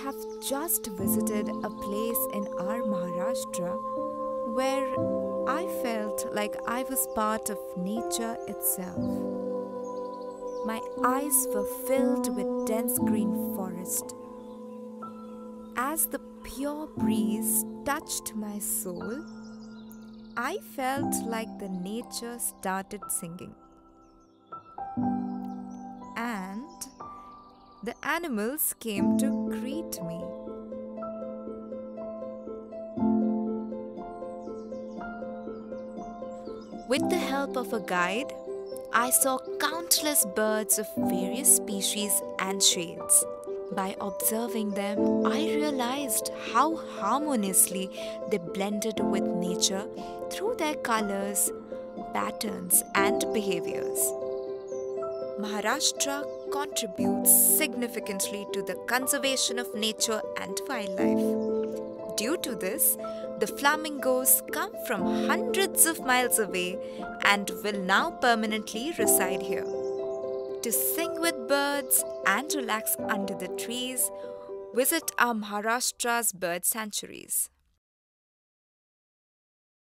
have just visited a place in our Maharashtra where I felt like I was part of nature itself. My eyes were filled with dense green forest. As the pure breeze touched my soul, I felt like the nature started singing. And the animals came to greet me. With the help of a guide, I saw countless birds of various species and shades. By observing them, I realized how harmoniously they blended with nature through their colors, patterns, and behaviors. Maharashtra contributes significantly to the conservation of nature and wildlife. Due to this, the flamingos come from hundreds of miles away and will now permanently reside here. To sing with birds and relax under the trees, visit our Maharashtra's bird sanctuaries.